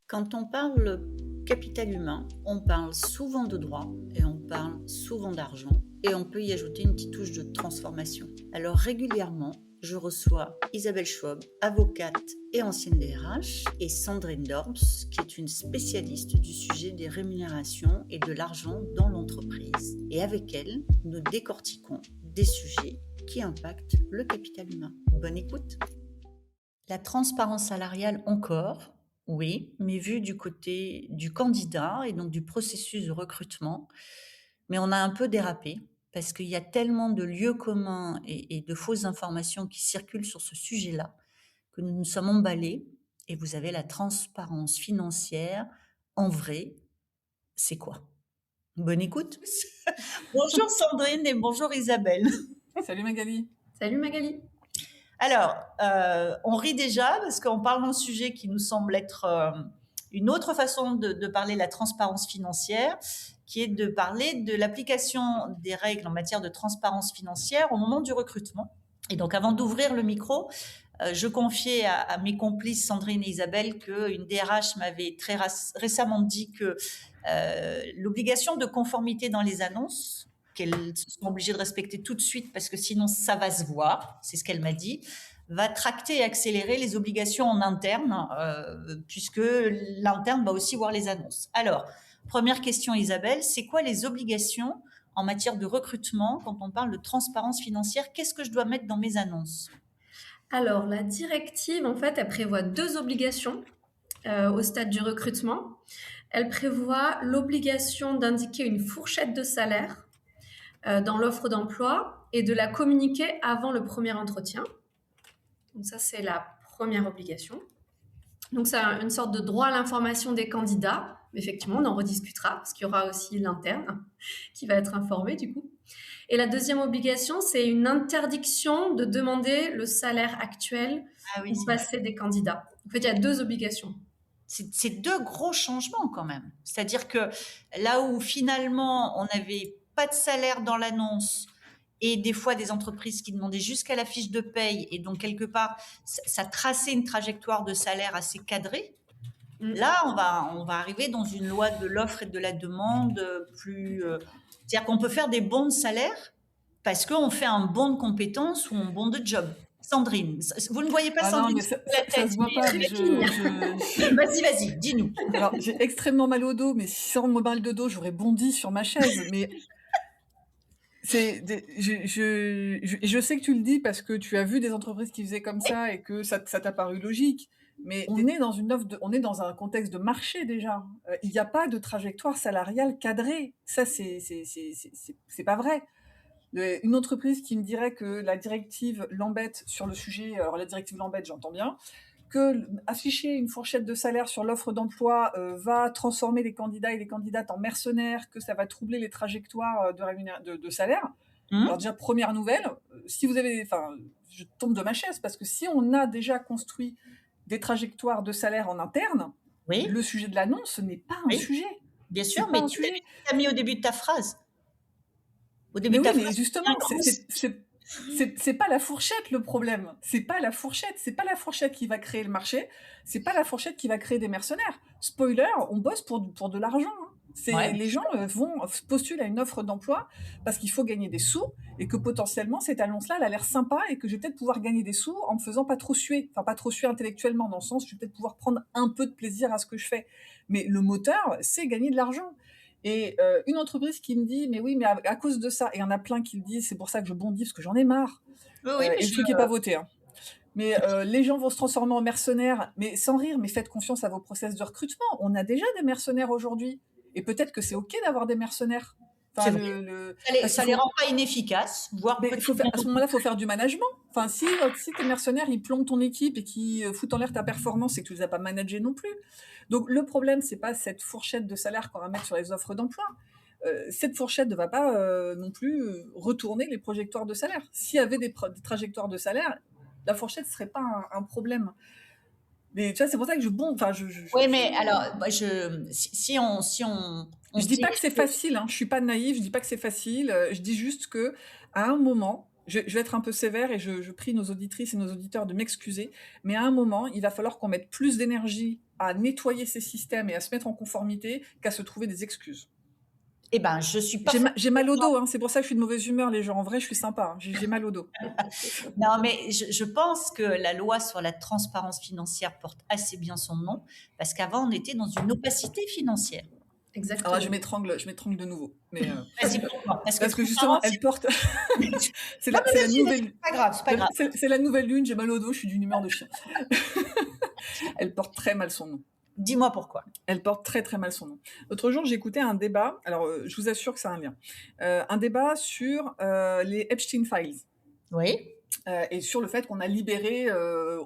Quand on parle capital humain, on parle souvent de droit et on parle souvent d'argent et on peut y ajouter une petite touche de transformation. Alors régulièrement, je reçois Isabelle Schwab, avocate et ancienne DRH, et Sandrine Dorbs, qui est une spécialiste du sujet des rémunérations et de l'argent dans l'entreprise. Et avec elle, nous décortiquons des sujets qui impactent le capital humain. Bonne écoute. La transparence salariale encore, oui, mais vue du côté du candidat et donc du processus de recrutement. Mais on a un peu dérapé parce qu'il y a tellement de lieux communs et de fausses informations qui circulent sur ce sujet-là que nous nous sommes emballés. Et vous avez la transparence financière en vrai. C'est quoi? Bonne écoute. Bonjour Sandrine et bonjour Isabelle. Salut Magali. Salut Magali. Alors, on rit déjà parce qu'on parle d'un sujet qui nous semble être une autre façon de parler de la transparence financière, qui est de parler de l'application des règles en matière de transparence financière au moment du recrutement. Et donc, avant d'ouvrir le micro, je confiais à mes complices Sandrine et Isabelle qu'une DRH m'avait très récemment dit que l'obligation de conformité dans les annonces, qu'elles sont obligées de respecter tout de suite parce que sinon ça va se voir, c'est ce qu'elle m'a dit, va tracter et accélérer les obligations en interne, puisque l'interne va aussi voir les annonces. Alors, première question Isabelle, c'est quoi les obligations en matière de recrutement quand on parle de transparence financière? Qu'est-ce que je dois mettre dans mes annonces? Alors, la directive, en fait, elle prévoit 2 obligations au stade du recrutement. Elle prévoit l'obligation d'indiquer une fourchette de salaire dans l'offre d'emploi et de la communiquer avant le premier entretien. Donc ça, c'est la première obligation. Donc c'est une sorte de droit à l'information des candidats. Effectivement, on en rediscutera parce qu'il y aura aussi l'interne qui va être informé du coup. Et la deuxième obligation, c'est une interdiction de demander le salaire actuel au passé des candidats. En fait, il y a 2 obligations. C'est 2 gros changements quand même. C'est-à-dire que là où finalement on n'avait pas de salaire dans l'annonce et des fois des entreprises qui demandaient jusqu'à la fiche de paye et donc quelque part ça traçait une trajectoire de salaire assez cadrée. Là, on va arriver dans une loi de l'offre et de la demande plus... c'est-à-dire qu'on peut faire des bons de salaire parce qu'on fait un bon de compétences ou un bon de job. Sandrine, vous ne voyez pas Sandrine? Non, mais ça se voit pas, mais Vas-y, dis-nous. Alors, j'ai extrêmement mal au dos, mais sans mon mal de dos, j'aurais bondi sur ma chaise, mais je sais que tu le dis parce que tu as vu des entreprises qui faisaient comme ça et que ça t'a paru logique. Mais on est dans un contexte de marché déjà. Il n'y a pas de trajectoire salariale cadrée. Ça, c'est pas vrai. Une entreprise qui me dirait que la directive l'embête sur le sujet, alors la directive l'embête, j'entends bien, que afficher une fourchette de salaire sur l'offre d'emploi va transformer les candidats et les candidates en mercenaires, que ça va troubler les trajectoires de salaire. Alors déjà, première nouvelle, si vous avez, je tombe de ma chaise parce que si on a déjà construit des trajectoires de salaire en interne, le sujet de l'annonce, ce n'est pas un sujet. Bien sûr, mais tu l'as mis au début de ta phrase. Mais justement, c'est pas la fourchette le problème. C'est pas la fourchette qui va créer le marché. C'est pas la fourchette qui va créer des mercenaires. Spoiler, on bosse pour de l'argent. Hein. Les gens vont postuler à une offre d'emploi parce qu'il faut gagner des sous et que potentiellement cette annonce-là, elle a l'air sympa et que je vais peut-être pouvoir gagner des sous en me faisant pas trop suer. Enfin, pas trop suer intellectuellement dans le sens, je vais peut-être pouvoir prendre un peu de plaisir à ce que je fais. Mais le moteur, c'est gagner de l'argent. Et une entreprise qui me dit, mais oui, mais à cause de ça, et il y en a plein qui le disent, c'est pour ça que je bondis, parce que j'en ai marre. Et le truc n'est pas voté. Hein. Mais les gens vont se transformer en mercenaires, mais sans rire, mais faites confiance à vos process de recrutement. On a déjà des mercenaires aujourd'hui. Et peut-être que c'est OK d'avoir des mercenaires. Ça les rend pas inefficaces, voire à ce moment-là, il faut faire du management. Enfin, si tes mercenaires, ils plombent ton équipe et qu'ils foutent en l'air ta performance et que tu les as pas managés non plus. Donc, le problème, c'est pas cette fourchette de salaire qu'on va mettre sur les offres d'emploi. Cette fourchette ne va pas non plus retourner les projectoires de salaire. S'il y avait des trajectoires de salaire, la fourchette ne serait pas un problème. Mais tu vois, c'est pour ça que oui, mais alors, si on je dis pas que c'est facile, hein. Je suis pas naïve, je dis pas que c'est facile. Je dis juste que à un moment, je vais être un peu sévère et je prie nos auditrices et nos auditeurs de m'excuser, mais à un moment, il va falloir qu'on mette plus d'énergie à nettoyer ses systèmes et à se mettre en conformité qu'à se trouver des excuses. Eh ben, je suis pas. J'ai mal au dos, hein, c'est pour ça que je suis de mauvaise humeur, les gens. En vrai, je suis sympa, hein, j'ai mal au dos. Non, mais je pense que la loi sur la transparence financière porte assez bien son nom, parce qu'avant, on était dans une opacité financière. Exactement. Alors là, je m'étrangle de nouveau. Mais, Vas-y, pourquoi ? parce que justement, elle porte. c'est la nouvelle. C'est pas grave, c'est pas grave. C'est la nouvelle lune, j'ai mal au dos, je suis d'une humeur de chien. Elle porte très mal son nom. Dis-moi pourquoi. Elle porte très très mal son nom. L'autre jour, j'écoutais un débat, alors je vous assure que ça a un lien, un débat sur les Epstein Files. Oui. Et sur le fait qu'on a libéré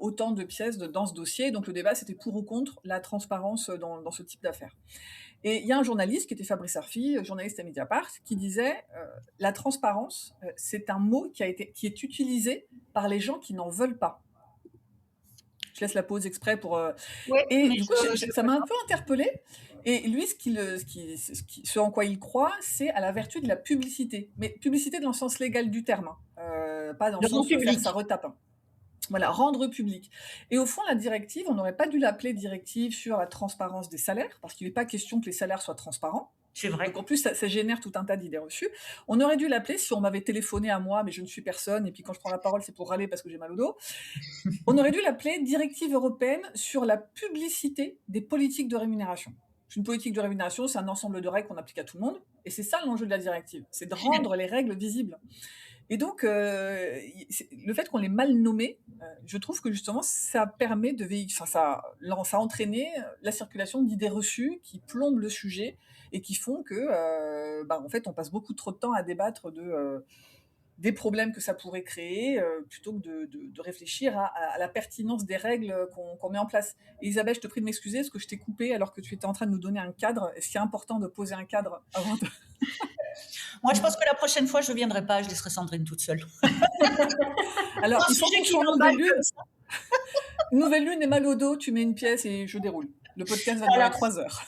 autant de pièces dans ce dossier. Donc le débat, c'était pour ou contre la transparence dans ce type d'affaires. Et il y a un journaliste qui était Fabrice Arfi, journaliste à Mediapart, qui disait la transparence, c'est un mot qui est utilisé par les gens qui n'en veulent pas. Je laisse la pause exprès pour. Ouais, et du coup, ça m'a un peu interpellée. Et lui, ce en quoi il croit, c'est à la vertu de la publicité. Mais publicité dans le sens légal du terme, pas dans le sens où ça retape. Voilà, rendre public. Et au fond, la directive, on n'aurait pas dû l'appeler directive sur la transparence des salaires, parce qu'il n'est pas question que les salaires soient transparents. C'est vrai. Donc en plus, ça génère tout un tas d'idées reçues. On aurait dû l'appeler, si on m'avait téléphoné à moi, mais je ne suis personne, et puis quand je prends la parole, c'est pour râler parce que j'ai mal au dos, on aurait dû l'appeler directive européenne sur la publicité des politiques de rémunération. Une politique de rémunération, c'est un ensemble de règles qu'on applique à tout le monde, et c'est ça l'enjeu de la directive, c'est de rendre les règles visibles. Et donc, le fait qu'on l'ait mal nommé, je trouve que justement, ça permet de ça a entraîné la circulation d'idées reçues qui plombent le sujet et qui font que, en fait, on passe beaucoup trop de temps à débattre des problèmes que ça pourrait créer, plutôt que de réfléchir à la pertinence des règles qu'on met en place. Et Isabelle, je te prie de m'excuser parce que je t'ai coupé alors que tu étais en train de nous donner un cadre. Est-ce qu'il est important de poser un cadre avant de... Moi, je pense que la prochaine fois, je ne viendrai pas, je laisserai Sandrine toute seule. Alors, il faut qu'on soit en nouvelle lune. Nouvelle lune et mal au dos, tu mets une pièce et je déroule. Le podcast va durer 3 heures.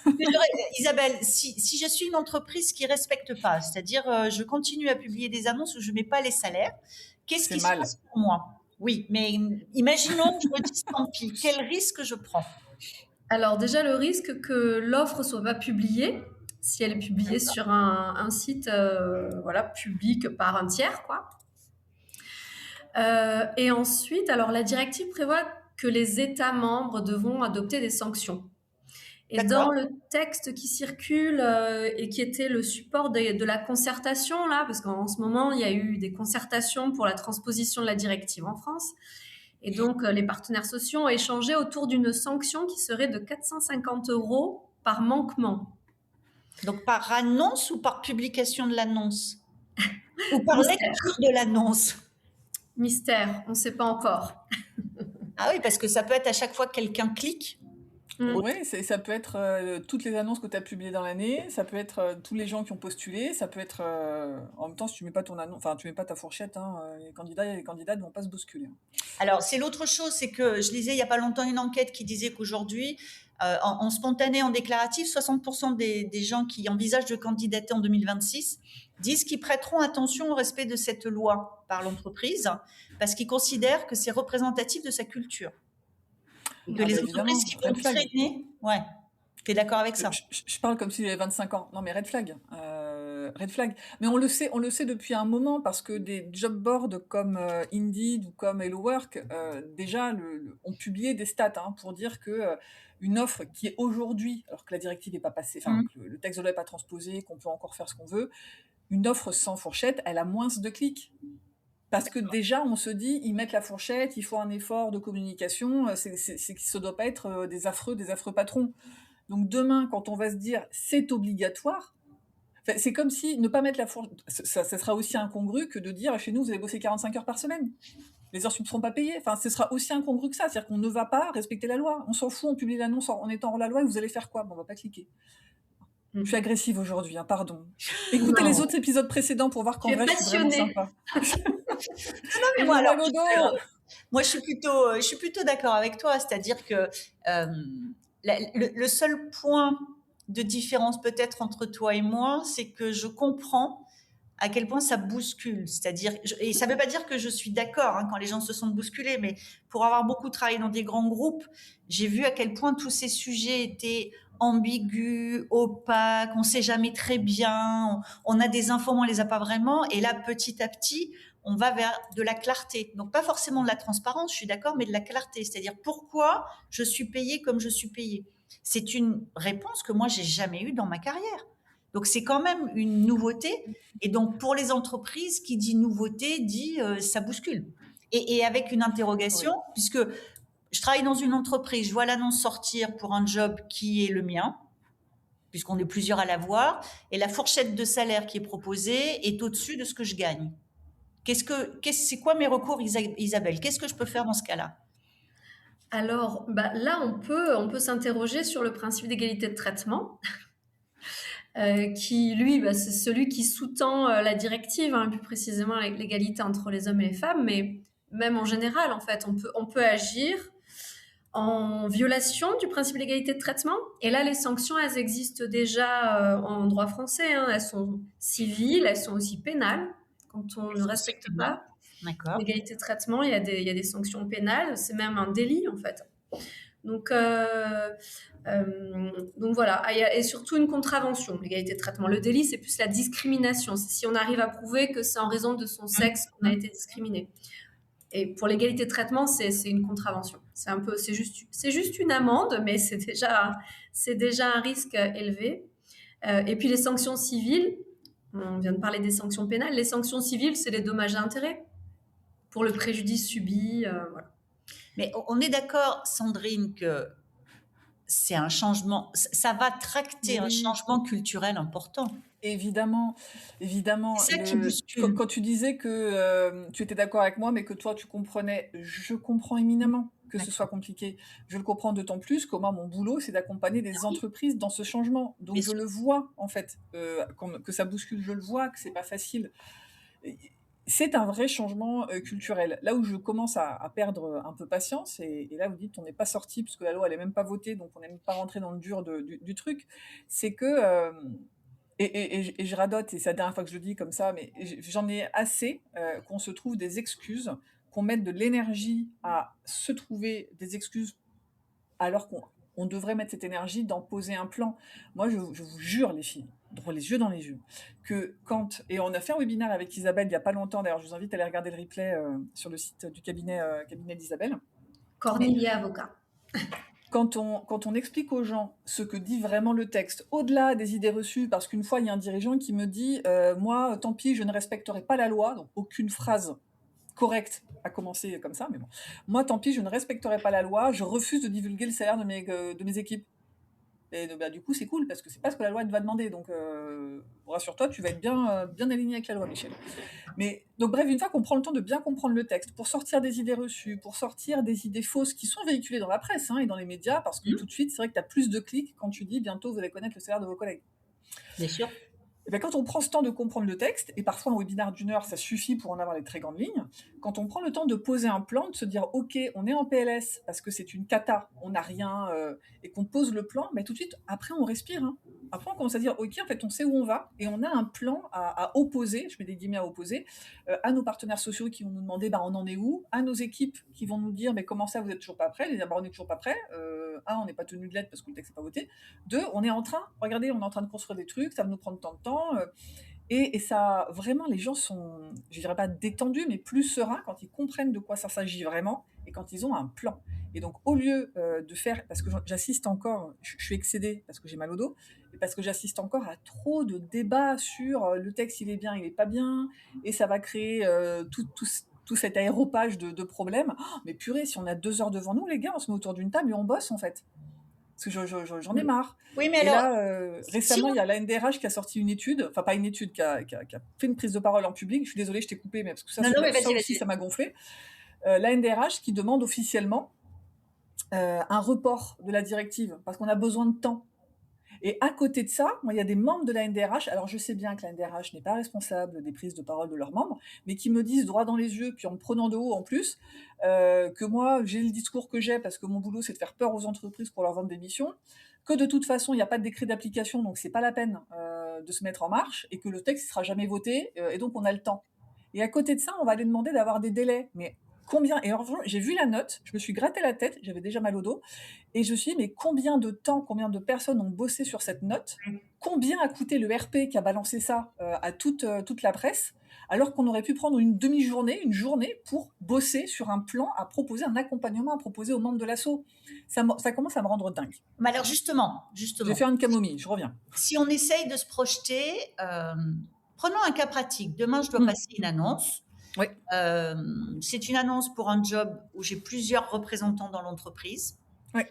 Isabelle, si je suis une entreprise qui ne respecte pas, c'est-à-dire je continue à publier des annonces où je ne mets pas les salaires, qu'est-ce qui se passe pour moi ? Oui, mais imaginons que je me dise tant pis, quel risque je prends ? Alors déjà, le risque que l'offre ne soit pas publiée, si elle est publiée sur un site public par un tiers, quoi. Et ensuite, alors la directive prévoit que les États membres devront adopter des sanctions. Et dans le texte qui circule et qui était le support de la concertation, là, parce qu'en ce moment, il y a eu des concertations pour la transposition de la directive en France, et donc les partenaires sociaux ont échangé autour d'une sanction qui serait de 450 € par manquement. Donc par annonce ou par publication de l'annonce ? Ou par lecture de l'annonce ? Mystère, on ne sait pas encore. Ah oui, parce que ça peut être à chaque fois que quelqu'un clique. Oui, ça peut être toutes les annonces que tu as publiées dans l'année, ça peut être tous les gens qui ont postulé, ça peut être en même temps si tu mets pas ton annonce, enfin tu mets pas ta fourchette, les candidats et les candidates ne vont pas se bousculer. Alors c'est l'autre chose, c'est que je lisais il y a pas longtemps une enquête qui disait qu'aujourd'hui en spontané, en déclaratif, 60% des gens qui envisagent de candidater en 2026 disent qu'ils prêteront attention au respect de cette loi par l'entreprise parce qu'ils considèrent que c'est représentatif de sa culture. Que les entreprises qui vont traîner, ouais. Tu es d'accord avec ça ? Je parle comme s'il avait 25 ans. Non, mais red flag. Red flag. Mais on le sait depuis un moment parce que des job boards comme Indeed ou comme Hello Work déjà ont publié des stats pour dire que une offre qui est aujourd'hui, alors que la directive n'est pas passée, que le texte de loi n'est pas transposé, qu'on peut encore faire ce qu'on veut, une offre sans fourchette, elle a moins de clics. Parce que déjà, on se dit, ils mettent la fourchette, il faut un effort de communication, c'est que ça ne doit pas être des affreux patrons. Donc demain, quand on va se dire, c'est obligatoire, c'est comme si ne pas mettre la fourchette, ça sera aussi incongru que de dire, chez nous, vous allez bosser 45 heures par semaine. Les heures sup ne seront pas payées. Enfin, ce sera aussi incongru que ça. C'est-à-dire qu'on ne va pas respecter la loi. On s'en fout, on publie l'annonce en étant hors la loi et vous allez faire quoi ? On ne va pas cliquer. Je suis agressive aujourd'hui, pardon. Écoutez les autres épisodes précédents pour voir qu'en vrai, je suis vraiment sympa. Non, mais moi, je suis plutôt d'accord avec toi. C'est-à-dire que le seul point de différence peut-être entre toi et moi, c'est que je comprends à quel point ça bouscule. C'est-à-dire, et ça ne veut pas dire que je suis d'accord quand les gens se sentent bousculés, mais pour avoir beaucoup travaillé dans des grands groupes, j'ai vu à quel point tous ces sujets étaient ambigus, opaques, on ne sait jamais très bien, on a des infos, mais on ne les a pas vraiment, et là, petit à petit, on va vers de la clarté. Donc, pas forcément de la transparence, je suis d'accord, mais de la clarté. C'est-à-dire, pourquoi je suis payée comme je suis payée? C'est une réponse que moi, j'ai jamais eue dans ma carrière. Donc, c'est quand même une nouveauté. Et donc, pour les entreprises, qui dit nouveauté, dit ça bouscule. Et avec une interrogation, puisque je travaille dans une entreprise, je vois l'annonce sortir pour un job qui est le mien, puisqu'on est plusieurs à l'avoir, et la fourchette de salaire qui est proposée est au-dessus de ce que je gagne. C'est quoi mes recours, Isabelle? Qu'est-ce que je peux faire dans ce cas-là? Alors, là, on peut s'interroger sur le principe d'égalité de traitement, qui, lui, c'est celui qui sous-tend la directive, plus précisément l'égalité entre les hommes et les femmes, mais même en général, en fait, on peut agir en violation du principe d'égalité de traitement. Et là, les sanctions, elles existent déjà en droit français. Elles sont civiles, elles sont aussi pénales quand on ne respecte pas l'égalité de traitement. Il y a des sanctions pénales, c'est même un délit en fait. Donc voilà, et surtout une contravention, l'égalité de traitement. Le délit, c'est plus la discrimination. C'est si on arrive à prouver que c'est en raison de son sexe qu'on a été discriminé. Et pour l'égalité de traitement, c'est une contravention. C'est juste une amende, mais c'est déjà un risque élevé. Et puis les sanctions civiles, on vient de parler des sanctions pénales. Les sanctions civiles, c'est les dommages et intérêts pour le préjudice subi. Voilà. Mais on est d'accord, Sandrine, que c'est un changement, ça va tracter un changement culturel important. Évidemment. C'est ça qui bouscule. Quand tu disais que tu étais d'accord avec moi, mais que toi tu comprenais, je comprends éminemment que ce soit compliqué. Je le comprends d'autant plus que moi, mon boulot, c'est d'accompagner des entreprises dans ce changement. Donc je le vois, en fait, que ça bouscule, je le vois, que c'est pas facile. C'est un vrai changement culturel. Là où je commence à perdre un peu patience, et là vous dites on n'est pas sorti puisque la loi elle est même pas votée, donc on n'est même pas rentré dans le dur du truc, c'est que et je radote, et c'est la dernière fois que je le dis comme ça, mais j'en ai assez qu'on se trouve des excuses, qu'on mette de l'énergie à se trouver des excuses alors qu'on devrait mettre cette énergie dans poser un plan. Moi, je vous jure, les filles, droit les yeux dans les yeux, que et on a fait un webinaire avec Isabelle il n'y a pas longtemps, d'ailleurs, je vous invite à aller regarder le replay sur le site du cabinet d'Isabelle. Cornelia Avocat. Quand on explique aux gens ce que dit vraiment le texte, au-delà des idées reçues, parce qu'une fois, il y a un dirigeant qui me dit « Moi, tant pis, je ne respecterai pas la loi », donc aucune phrase correcte à commencer comme ça, mais bon. « Moi, tant pis, je ne respecterai pas la loi, je refuse de divulguer le salaire de mes équipes. » Et du coup, c'est cool, parce que c'est pas ce que la loi te va demander. Donc, rassure-toi, tu vas être bien aligné avec la loi, Michel. Mais, donc, bref, une fois qu'on prend le temps de bien comprendre le texte, pour sortir des idées reçues, pour sortir des idées fausses qui sont véhiculées dans la presse et dans les médias, parce que tout de suite, c'est vrai que tu as plus de clics quand tu dis « bientôt, vous allez connaître le salaire de vos collègues ». Bien sûr. Et bien, quand on prend ce temps de comprendre le texte, et parfois un webinaire d'1 heure, ça suffit pour en avoir les très grandes lignes, quand on prend le temps de poser un plan, de se dire « Ok, on est en PLS parce que c'est une cata, on n'a rien, et qu'on pose le plan », mais tout de suite, après, on respire. Après, on commence à dire « Ok, en fait, on sait où on va, et on a un plan à opposer, je mets des guillemets à opposer, à nos partenaires sociaux qui vont nous demander « on en est où ?» à nos équipes qui vont nous dire « Mais comment ça, vous n'êtes toujours pas prêts ?» Les dire « On n'est toujours pas prêts. On n'est pas tenu de lettre parce que le texte n'est pas voté. 2, on est en train de construire des trucs, ça va nous prendre tant de temps. » Et ça, vraiment, les gens sont, je dirais pas détendus, mais plus sereins quand ils comprennent de quoi ça s'agit vraiment et quand ils ont un plan. Et donc, au lieu de faire, parce que j'assiste encore, je suis excédée parce que j'ai mal au dos, et parce que j'assiste encore à trop de débats sur le texte, il est bien, il est pas bien, et ça va créer tout cet aéropage de problèmes. Oh, mais purée, si on a 2 heures devant nous, les gars, on se met autour d'une table et on bosse, en fait. Parce que j'en ai marre. Oui, mais et alors, là, récemment, il y a la NDRH qui a sorti une étude, enfin pas une étude, qui a fait une prise de parole en public. Je suis désolée, je t'ai coupé, mais parce que ça aussi, ça m'a gonflé. La NDRH qui demande officiellement un report de la directive, parce qu'on a besoin de temps. Et à côté de ça, il y a des membres de la NDRH, alors je sais bien que la NDRH n'est pas responsable des prises de parole de leurs membres, mais qui me disent droit dans les yeux, puis en me prenant de haut en plus, que moi, j'ai le discours que j'ai, parce que mon boulot, c'est de faire peur aux entreprises pour leur vendre des missions, que de toute façon, il n'y a pas de décret d'application, donc c'est pas la peine de se mettre en marche et que le texte ne sera jamais voté, et donc on a le temps. Et à côté de ça, on va lui demander d'avoir des délais. Mais combien? Et alors, j'ai vu la note, je me suis gratté la tête, j'avais déjà mal au dos, et je me suis dit, mais combien de temps, combien de personnes ont bossé sur cette note? Combien a coûté le RP qui a balancé ça à toute la presse, alors qu'on aurait pu prendre une demi-journée, une journée pour bosser sur un plan, à proposer un accompagnement, à proposer aux membres de l'asso. Ça commence à me rendre dingue. Mais alors justement, Je vais faire une camomille, je reviens. si on essaye de se projeter, prenons un cas pratique. Demain, je dois passer une annonce. Oui. C'est une annonce pour un job où j'ai plusieurs représentants dans l'entreprise. Oui.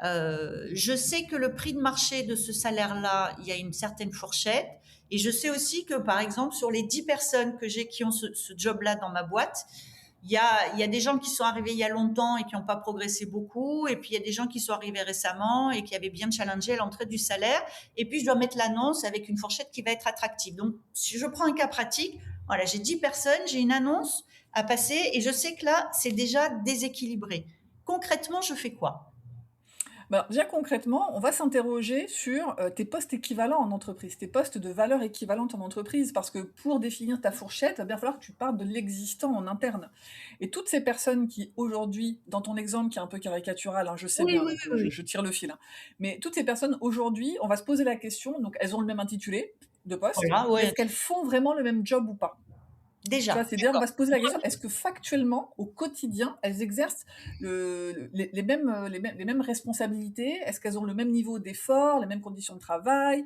Je sais que le prix de marché de ce salaire-là, il y a une certaine fourchette. Et je sais aussi que, par exemple, sur les 10 personnes que j'ai qui ont ce job-là dans ma boîte, il y a des gens qui sont arrivés il y a longtemps et qui n'ont pas progressé beaucoup. Et puis, il y a des gens qui sont arrivés récemment et qui avaient bien challengé à l'entrée du salaire. Et puis, je dois mettre l'annonce avec une fourchette qui va être attractive. Donc, si je prends un cas pratique, voilà, j'ai 10 personnes, j'ai une annonce à passer et je sais que là, c'est déjà déséquilibré. Concrètement, je fais quoi? Ben, déjà concrètement, on va s'interroger sur tes postes équivalents en entreprise, tes postes de valeur équivalente en entreprise, parce que pour définir ta fourchette, il va bien falloir que tu partes de l'existant en interne. Et toutes ces personnes qui aujourd'hui, dans ton exemple qui est un peu caricatural, hein, je sais bien, donc, je tire le fil, hein, mais toutes ces personnes aujourd'hui, on va se poser la question, donc elles ont le même intitulé de poste, Voilà, ouais. est-ce qu'elles font vraiment le même job ou pas? Déjà. C'est-à-dire, on va se poser la question, est-ce que factuellement, au quotidien, elles exercent les mêmes responsabilités? Est-ce qu'elles ont le même niveau d'effort, les mêmes conditions de travail?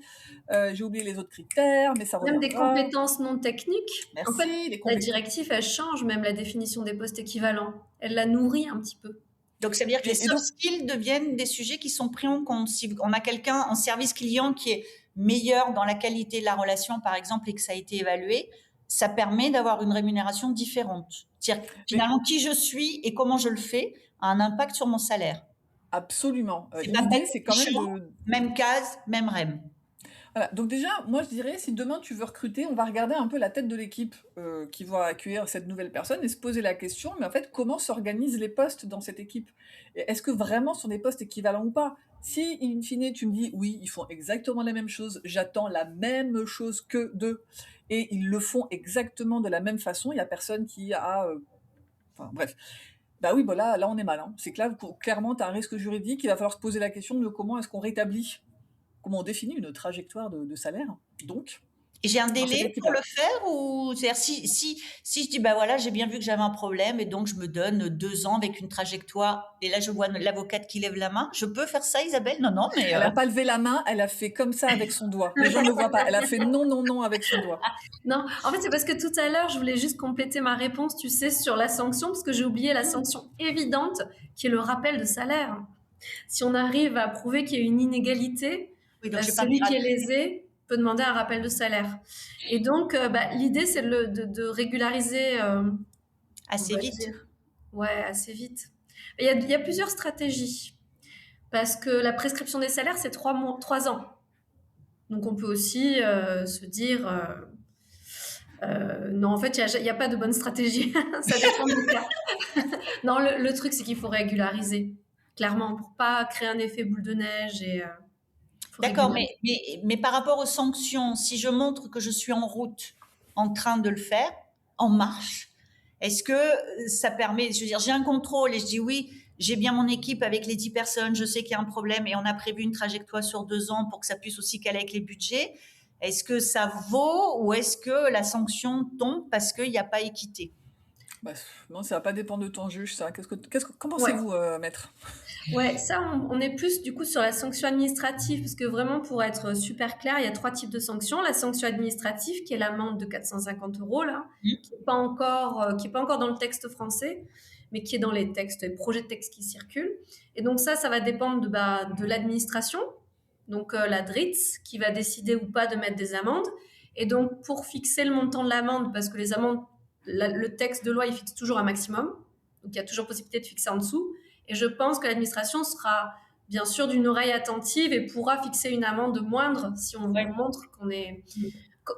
J'ai oublié les autres critères, mais ça Même des reviendra. compétences non techniques. Merci, En fait, les la compétences. directive, elle change même la définition des postes équivalents. Elle la nourrit un petit peu. Donc, ça veut dire que les Et donc- soft skills deviennent des sujets qui sont pris en compte. Si on a quelqu'un en service client qui est meilleur dans la qualité de la relation, par exemple, et que ça a été évalué, ça permet d'avoir une rémunération différente. C'est-à-dire, finalement, qui je suis et comment je le fais a un impact sur mon salaire. Absolument. C'est pas L'idée, bête, c'est quand même méchant. de... Même case, même REM. Voilà. Donc déjà, moi je dirais, si demain tu veux recruter, on va regarder un peu la tête de l'équipe qui va accueillir cette nouvelle personne et se poser la question, mais en fait, comment s'organisent les postes dans cette équipe? Et est-ce que vraiment ce sont des postes équivalents ou pas? Si, in fine, tu me dis, oui, ils font exactement la même chose, j'attends la même chose que d'eux, et ils le font exactement de la même façon, il n'y a personne qui a... Enfin, bref. Bah oui, bah là on est mal. Hein. C'est que là, clairement, tu as un risque juridique, il va falloir se poser la question de comment est-ce qu'on rétablit, comment on définit une trajectoire de salaire, donc. Et j'ai un dans cette délai équipe-là. pour le faire ou c'est-à-dire si je dis bah voilà j'ai bien vu que j'avais un problème et donc je me donne 2 ans avec une trajectoire et là je vois l'avocate qui lève la main, je peux faire ça Isabelle? Non mais Elle n'a pas levé la main, elle a fait comme ça avec son doigt. Les gens ne le voient pas. Elle a fait non, non, non avec son doigt. Non, en fait, c'est parce que tout à l'heure, je voulais juste compléter ma réponse, tu sais, sur la sanction, parce que j'ai oublié la sanction évidente, qui est le rappel de salaire. Si on arrive à prouver qu'il y a une inégalité, oui, donc j'ai pas celui de qui est lésé peut demander un rappel de salaire. Et donc, l'idée, c'est de régulariser assez on va vite. dire. Ouais, assez vite. Il y a plusieurs stratégies. Parce que la prescription des salaires, c'est 3 ans. Donc, on peut aussi se dire... non, en fait, il n'y a pas de bonne stratégie. Ça dépend du cas. Non, le truc, c'est qu'il faut régulariser. Clairement, pour pas créer un effet boule de neige. Faut D'accord, régulariser. mais par rapport aux sanctions, si je montre que je suis en route, en train de le faire, en marche, est-ce que ça permet, je veux dire, j'ai un contrôle et je dis oui, j'ai bien mon équipe avec les 10 personnes, je sais qu'il y a un problème et on a prévu une trajectoire sur 2 ans pour que ça puisse aussi caler avec les budgets. Est-ce que ça vaut ou est-ce que la sanction tombe parce qu'il n'y a pas équité? Bah, non, ça va pas dépendre de ton juge, ça. Qu'en pensez-vous, maître? Ouais, ça, on est plus du coup sur la sanction administrative, parce que vraiment, pour être super clair, il y a 3 types de sanctions. La sanction administrative, qui est l'amende de 450 € là, qui n'est pas encore dans le texte français, mais qui est dans les projets de texte qui circulent. Et donc ça va dépendre de l'administration, donc la DRITS, qui va décider ou pas de mettre des amendes. Et donc, pour fixer le montant de l'amende, parce que les amendes, le texte de loi, il fixe toujours un maximum, donc il y a toujours possibilité de fixer en dessous. Et je pense que l'administration sera bien sûr d'une oreille attentive et pourra fixer une amende moindre si on montre qu'on est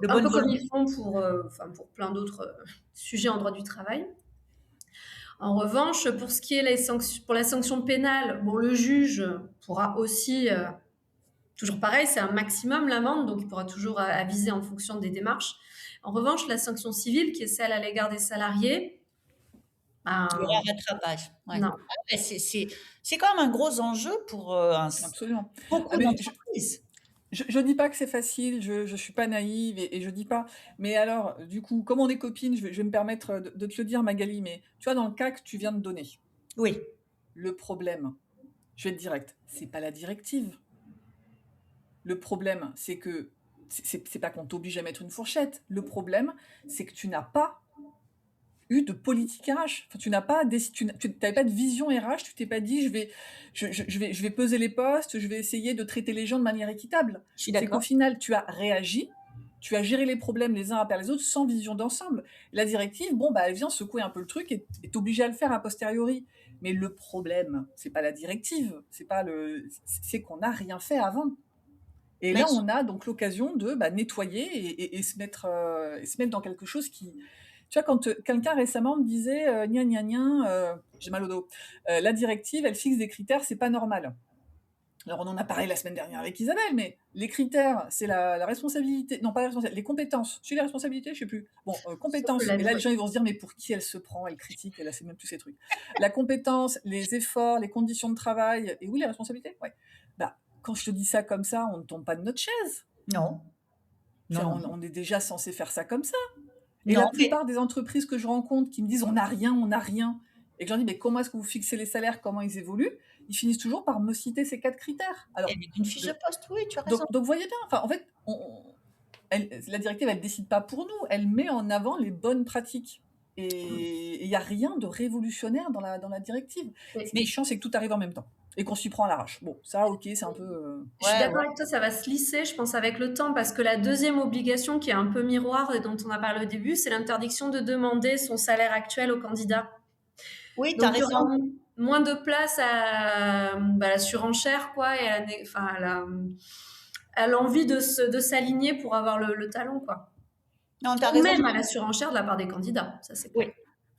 un peu comme ils font pour plein d'autres sujets en droit du travail. En revanche, pour ce qui est pour la sanction pénale, bon, le juge pourra aussi Toujours pareil, c'est un maximum l'amende, donc il pourra toujours aviser en fonction des démarches. En revanche, la sanction civile, qui est celle à l'égard des salariés, Il y aura rattrapage. Ouais. non. C'est quand même un gros enjeu pour Absolument. beaucoup d'entreprises. Je dis pas que c'est facile, je suis pas naïve et je dis pas. Mais alors, du coup, comme on est copines, je vais me permettre de te le dire, Magali, mais tu vois, dans le cas que tu viens de donner, Oui. le problème, je vais être direct, c'est pas la directive. Le problème, c'est que c'est pas qu'on t'oblige à mettre une fourchette. Le problème, c'est que tu n'as pas eu de politique RH. Enfin, tu n'avais pas de vision RH. Tu t'es pas dit, je vais peser les postes, je vais essayer de traiter les gens de manière équitable. Je suis C'est d'accord. qu'au final, tu as réagi, tu as géré les problèmes les uns après les autres sans vision d'ensemble. La directive, elle vient secouer un peu le truc et est obligée à le faire a posteriori. Mais le problème, c'est pas la directive, c'est qu'on n'a rien fait avant. Et là, on a donc l'occasion de nettoyer et se mettre dans quelque chose qui... Tu vois, quand quelqu'un récemment me disait j'ai mal au dos, la directive, elle fixe des critères, c'est pas normal. Alors, on en a parlé la semaine dernière avec Isabelle, mais les critères, c'est la responsabilité... Non, pas la responsabilité, les compétences. C'est les responsabilités, je sais plus. Bon, compétences. Et là, les gens, ils vont se dire, mais pour qui elle se prend? Elle critique, elle a fait même tous ces trucs. La compétence, les efforts, les conditions de travail. Et oui, les responsabilités, ouais. Quand je te dis ça comme ça, on ne tombe pas de notre chaise. Non. On est déjà censé faire ça comme ça. Et la plupart des entreprises que je rencontre qui me disent on n'a rien, et que je leur dis mais comment est-ce que vous fixez les salaires, comment ils évoluent, ils finissent toujours par me citer ces 4 critères. Alors, avec une fiche de poste, oui, tu as raison. Donc voyez bien, enfin, en fait, la directive, elle ne décide pas pour nous, elle met en avant les bonnes pratiques. Et il n'y a rien de révolutionnaire dans la directive. Ce qui est chiant, c'est que tout arrive en même temps. Et qu'on s'y prend à l'arrache. Bon, ça, ok, c'est un peu... Je suis d'accord avec toi, ça va se lisser, je pense, avec le temps, parce que la deuxième obligation, qui est un peu miroir et dont on a parlé au début, c'est l'interdiction de demander son salaire actuel au candidat. Oui, tu as raison. Il y aura moins de place à la surenchère, quoi, et à l'envie de s'aligner pour avoir le talent, quoi. Non, ou même à la surenchère de la part des candidats, ça c'est clair. Oui.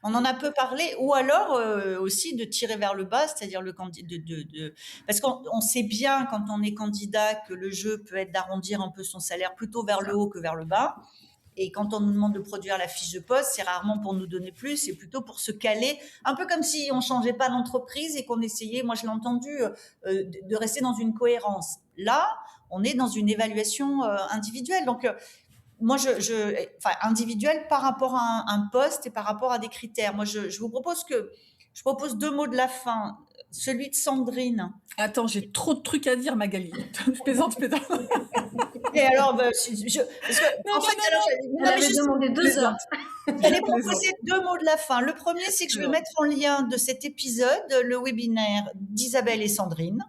On en a peu parlé, ou alors aussi de tirer vers le bas, c'est-à-dire le candidat parce qu'on sait bien quand on est candidat que le jeu peut être d'arrondir un peu son salaire plutôt vers le haut que vers le bas. Et quand on nous demande de produire la fiche de poste, c'est rarement pour nous donner plus, c'est plutôt pour se caler, un peu comme si on changeait pas d'entreprise et qu'on essayait, moi je l'ai entendu, de rester dans une cohérence. Là, on est dans une évaluation individuelle, donc moi, individuel par rapport à un poste et par rapport à des critères. Moi, je propose 2 mots de la fin. Celui de Sandrine. Attends, j'ai trop de trucs à dire, Magali. Je plaisante. Et alors, j'avais demandé 2 heures. J'allais proposer 2 mots de la fin. Le premier, c'est que je vais mettre en lien de cet épisode le webinaire d'Isabelle et Sandrine.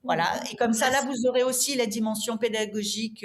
Voilà, et comme ça, là, vous aurez aussi la dimension pédagogique.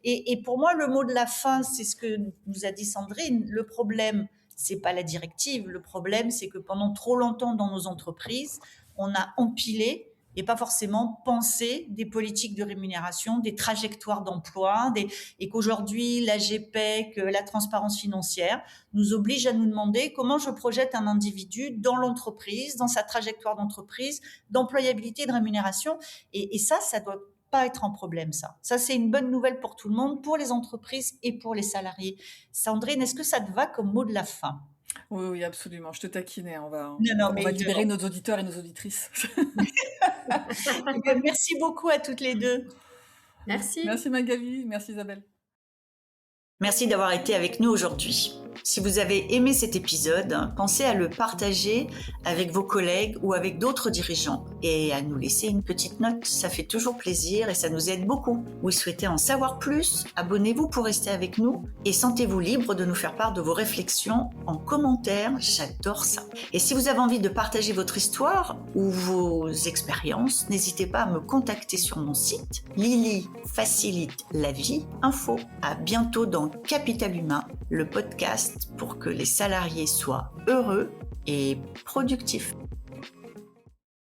Et pour moi, le mot de la fin, c'est ce que nous a dit Sandrine. Le problème, c'est pas la directive. Le problème, c'est que pendant trop longtemps dans nos entreprises, on a empilé et pas forcément pensé des politiques de rémunération, des trajectoires d'emploi, et qu'aujourd'hui, la GPEC, la transparence financière, nous oblige à nous demander comment je projette un individu dans l'entreprise, dans sa trajectoire d'entreprise, d'employabilité et de rémunération. Et ça doit pas être un problème, ça. Ça, c'est une bonne nouvelle pour tout le monde, pour les entreprises et pour les salariés. Sandrine, est-ce que ça te va comme mot de la fin ? Oui, absolument. Je te taquinais. On va libérer nos auditeurs et nos auditrices. Merci beaucoup à toutes les deux. Merci. Merci Magali, merci Isabelle. Merci d'avoir été avec nous aujourd'hui. Si vous avez aimé cet épisode, pensez à le partager avec vos collègues ou avec d'autres dirigeants et à nous laisser une petite note. Ça fait toujours plaisir et ça nous aide beaucoup. Vous souhaitez en savoir plus? Abonnez-vous pour rester avec nous et sentez-vous libre de nous faire part de vos réflexions en commentaire. J'adore ça. Et si vous avez envie de partager votre histoire ou vos expériences, n'hésitez pas à me contacter sur mon site Lily facilite la vie info. À bientôt dans Capital Humain, le podcast pour que les salariés soient heureux et productifs.